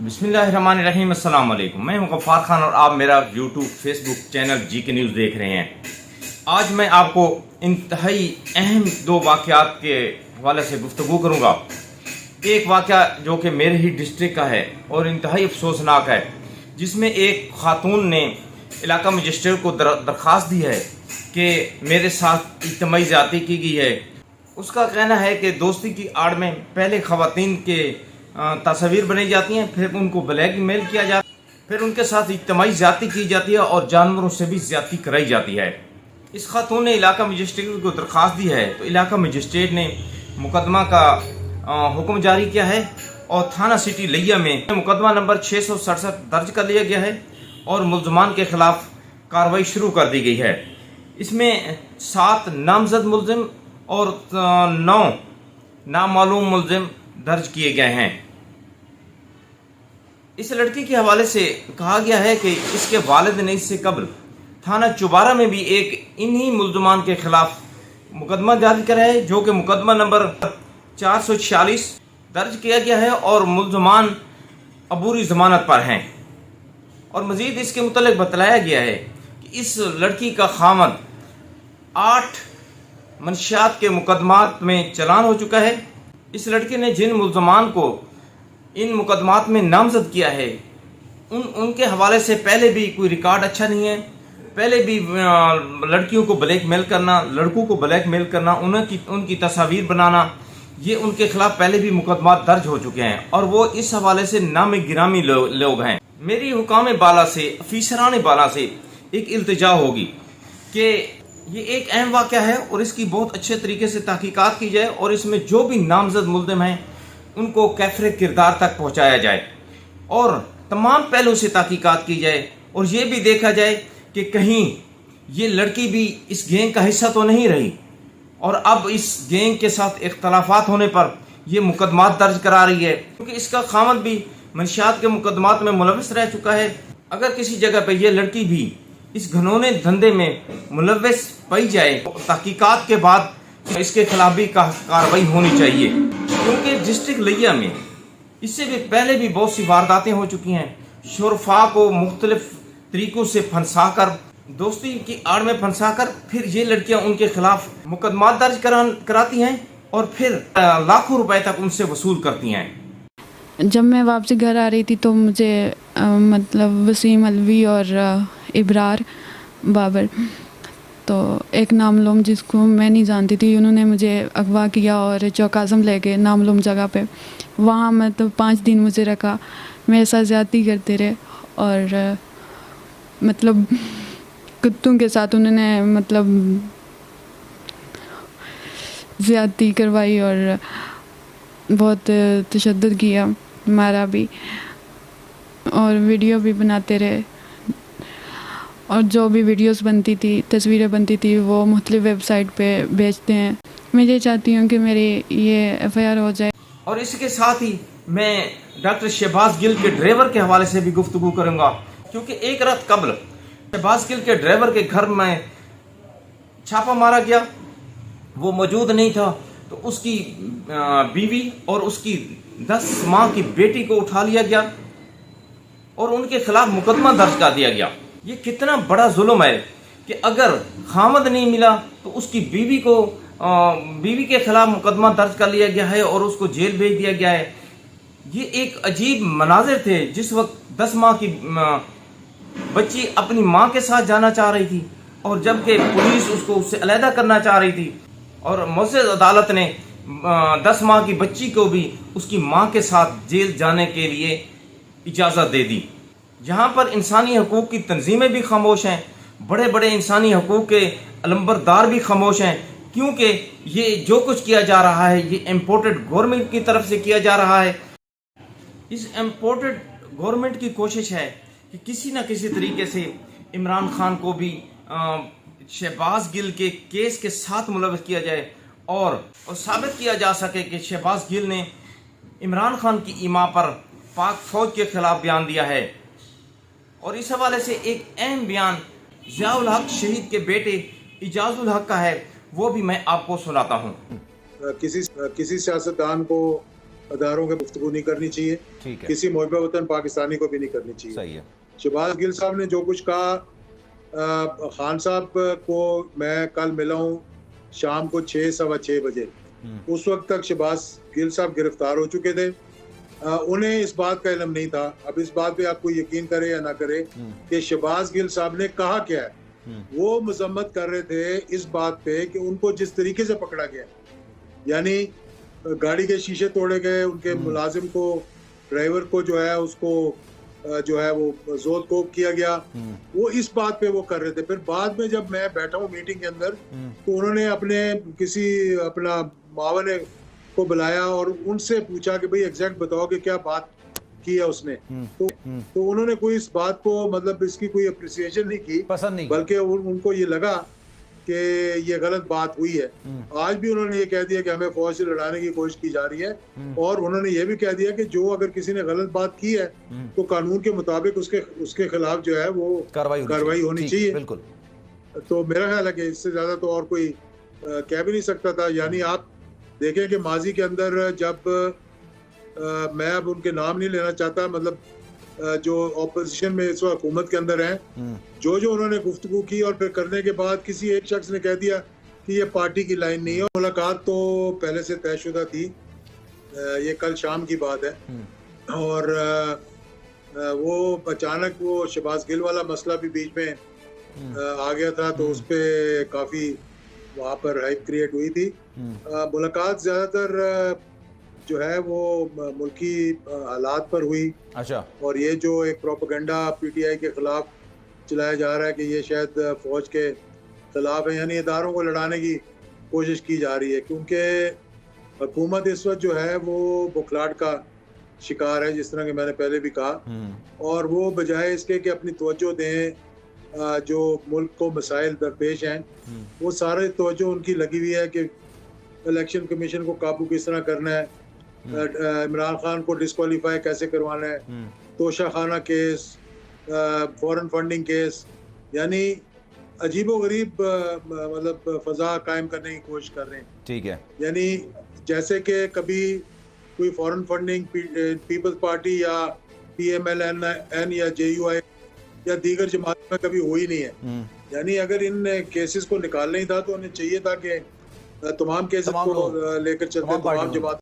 बिस्मिल्लाहिर्रहमानिर्रहीम, अस्सलाम वालेकुम। मैं हूं गफ्फार खान और आप मेरा YouTube Facebook channel GK news देख रहे हैं। आज मैं आपको इंतहाई अहम दो वाक़यात के हवाले से गुफ्तगू करूंगा। एक वाक़या जो कि मेरे ही डिस्ट्रिक्ट का है और इंतहाई अफसोसनाक है, जिसमें एक खातून ने इलाका मजिस्ट्रेट को दरख्वास्त दी है कि मेरे साथ इज्तिमाई ज़्यादती की गई है। उसका कहना है कि दोस्ती की आड़ में पहले ख़वातीन के तस्वीर बनाई जाती हैं, फिर उनको ब्लैकमेल किया जाता है, फिर उनके साथ इज्तिमाई ज़्यादती की जाती है और जानवरों से भी ज़्यादती कराई जाती है। इस खातून ने इलाका मजिस्ट्रेट को दरख्वास्त दी है, तो इलाका मजिस्ट्रेट ने मुकदमा का हुक्म जारी किया है और थाना सिटी लिया में मुकदमा नंबर 667 दर्ज कर लिया गया है और मुल्ज़मान के खिलाफ कार्रवाई शुरू कर दी गई है। इसमें 7 नामजद मुल्ज़िम और 9 नामालूम मुल्ज़िम दर्ज किए गए हैं। इस लड़की के हवाले से कहा गया है कि इसके वालिद ने इससे कबल थाना चुबारा में भी एक इन्हीं मुल्ज़मान के खिलाफ मुकदमा दर्ज करा है, जो कि मुकदमा नंबर 446 दर्ज किया गया है और मुल्ज़मान अबूरी ज़मानत पर हैं। और मज़ीद इसके मुतल्लिक़ बतलाया गया है कि इस लड़की का खामद 8 मंशियात के मुकदमात में चलान हो चुका है। इस लड़के ने जिन मुल्ज़मान को इन मुकदमात में नामजद किया है उनके हवाले से पहले भी कोई रिकॉर्ड अच्छा नहीं है। पहले भी लड़कियों को ब्लैकमेल करना, लड़कों को ब्लैकमेल करना, उनकी तस्वीर बनाना, ये उनके खिलाफ पहले भी मुकदमात दर्ज हो चुके हैं और वो इस हवाले से नाम गिरामी लोग हैं। मेरी हुकाम बाला से, अफीसरान बाला से एक इल्तिजा होगी कि ये एक अहम वाक़या है और इसकी बहुत अच्छे तरीके से तहकीकात की जाए और इसमें जो भी नामजद मुल्ज़िम हैं उनको कैफ़रे किरदार तक पहुँचाया जाए और तमाम पहलू से तहकीकात की जाए और ये भी देखा जाए कि कहीं ये लड़की भी इस गैंग का हिस्सा तो नहीं रही और अब इस गैंग के साथ इख्तलाफात होने पर यह मुकदमात दर्ज करा रही है, क्योंकि इसका खामद भी मंशियात के मुकदमात में मुलव्वस रह चुका है। अगर किसी जगह पर यह लड़की भी इस घनौने धंधे में मुलव्वस पाई जाए तो तहकीकात के बाद इसके खिलाफ भी कार्रवाई होनी चाहिए, क्योंकि डिस्ट्रिक्ट लिया में इससे भी पहले भी बहुत सी वारदातें हो चुकी हैं। शुरफा को मुख्तलिफ तरीकों से फंसाकर, दोस्ती की आड़ में फंसाकर फिर ये लड़कियां उनके खिलाफ मुकदमा दर्ज कराती हैं और फिर लाखों रुपए तक उनसे वसूल करती हैं। जब मैं वापसी घर आ रही थी तो मुझे मतलब वसीम अलवी और इब्रार बाबर, तो एक नामलूम जिसको मैं नहीं जानती थी, उन्होंने मुझे अगवा किया और चौकाज़म ले गए नामलूम जगह पे। वहाँ मतलब 5 दिन मुझे रखा, मेरे साथ ज़्यादती करते रहे और मतलब कुत्तों के साथ उन्होंने मतलब ज़्यादती करवाई और बहुत तशद्दुद किया, मारा भी और वीडियो भी बनाते रहे और जो भी वीडियोस बनती थी, तस्वीरें बनती थी, वो मुख्तलिफ वेबसाइट पे बेचते हैं। मैं ये चाहती हूँ कि मेरी ये FIR हो जाए। और इसके साथ ही मैं डॉक्टर शहबाज गिल के ड्राइवर के हवाले से भी गुफ्तगू करूँगा, क्योंकि एक रात कबल शहबाज गिल के ड्राइवर के घर में छापा मारा गया, वो मौजूद नहीं था, तो उसकी बीवी और उसकी 10 माह की बेटी को उठा लिया गया और उनके खिलाफ मुकदमा दर्ज कर दिया गया। ये कितना बड़ा जुल्म है कि अगर खामद नहीं मिला तो उसकी बीवी के खिलाफ मुकदमा दर्ज कर लिया गया है और उसको जेल भेज दिया गया है। ये एक अजीब मनाजिर थे जिस वक्त 10 माह की बच्ची अपनी माँ के साथ जाना चाह रही थी और जबकि पुलिस उसको उससे अलहदा करना चाह रही थी और मुअज़्ज़ज़ अदालत ने 10 माह की बच्ची को भी उसकी माँ के साथ जेल जाने के लिए इजाज़त दे दी। जहाँ पर इंसानी हकूक़ की तंजीमें भी खामोश हैं, बड़े बड़े इंसानी हकूक़ के अलंबरदार भी खामोश हैं, क्योंकि ये जो कुछ किया जा रहा है ये इम्पोर्टेड गवर्नमेंट की तरफ से किया जा रहा है। इस इम्पोर्टेड गवर्नमेंट की कोशिश है कि किसी न किसी तरीके से इमरान खान को भी शहबाज गिल के केस के साथ मुलव्वस किया जाए और साबित किया जा सके कि शहबाज गिल ने इमरान खान की ईमा पर पाक फौज के खिलाफ बयान दिया है। और इस हवाले से एक अहम बयान ज़ियाउल हक शहीद के बेटे इजाजुल हक का है, वो भी मैं आपको सुनाता हूँ। किसी सियासतदान को अदारों के गुफ्तगू नहीं करनी चाहिए, ठीक है, किसी मुहब्बे वतन पाकिस्तानी को भी नहीं करनी चाहिए। सही है। शहबाज गिल साहब ने जो कुछ कहा, खान साहब को मैं कल मिला हूँ शाम को 6 सवा 6 बजे, उस वक्त तक शहबाज गिल साहब गिरफ्तार हो चुके थे। उन्हें इस बात का इल्म नहीं था। अब इस बात पे आपको यकीन करे या ना करे कि शहबाज गिल साहब ने कहा क्या है, वो मजम्मत कर रहे थे इस बात पे कि उनको जिस तरीके से पकड़ा गया, यानी गाड़ी के शीशे तोड़े गए, उनके मुलाजिम को, ड्राइवर को जो है उसको जो है वो जोर कोप किया गया, वो इस बात पे वो कर रहे थे। फिर बाद में जब मैं बैठा हूँ मीटिंग के अंदर, तो उन्होंने अपने किसी अपना मावन को बुलाया और उनसे पूछा कि भाई एग्जैक्ट बताओ कि क्या बात की है उसने। तो उन्होंने कोई इस बात को मतलब इसकी कोई अप्रिसिएशन नहीं की, पसंद नहीं, बल्कि उनको ये लगा कि ये गलत बात हुई है। आज भी उन्होंने ये कह दिया कि हमें फौज से लड़ाने की कोशिश की जा रही है, और उन्होंने ये भी कह दिया कि जो अगर किसी ने गलत बात की है तो कानून के मुताबिक उसके खिलाफ जो है वो कार्रवाई होनी चाहिए। बिल्कुल। तो मेरा ख्याल है कि इससे ज्यादा तो और कोई कह भी नहीं सकता था। यानी आप देखें कि माजी के अंदर जब मैं अब उनके नाम नहीं लेना चाहता, मतलब जो ऑपोजिशन में इस वक्त हुकूमत के अंदर हैं, जो उन्होंने गुफ्तगू की और फिर करने के बाद किसी एक शख्स ने कह दिया कि ये पार्टी की लाइन नहीं है। मुलाकात तो पहले से तयशुदा थी, ये कल शाम की बात है, और वो अचानक वो शहबाज गिल वाला मसला भी बीच में आ गया था, तो उस पर काफ़ी वहाँ पर हाइप क्रिएट हुई थी। मुलाकात ज़्यादातर जो है वो मुल्की हालात पर हुई। अच्छा। और ये जो एक प्रोपेगेंडा पीटीआई के खिलाफ चलाया जा रहा है कि ये शायद फौज के खिलाफ है, यानी इदारों को लड़ाने की कोशिश की जा रही है, क्योंकि हुकूमत इस वक्त जो है वो बुखलाहट का शिकार है, जिस तरह कि मैंने पहले भी कहा, और वो बजाय इसके कि अपनी तवज्जो दें जो मुल्क को मसाइल दरपेश हैं, वो सारे तवज्जो उनकी लगी हुई है कि इलेक्शन कमीशन को काबू किस तरह करना है, इमरान खान को डिस्क्वालीफाई कैसे करवाना है, तोशा खाना केस, फॉरेन फंडिंग केस, यानी अजीबो गरीब मतलब फजा कायम करने की कोशिश कर रहे हैं। ठीक है। यानी जैसे कि कभी कोई फॉरेन फंडिंग पीपल्स पार्टी या PMLN या JUI या दीगर जमात में कभी हुई नहीं है। यानी अगर इन केसेस को निकालना ही था तो उन्हें चाहिए था कि तमाम केसेस को लेकर चलते तमाम जमात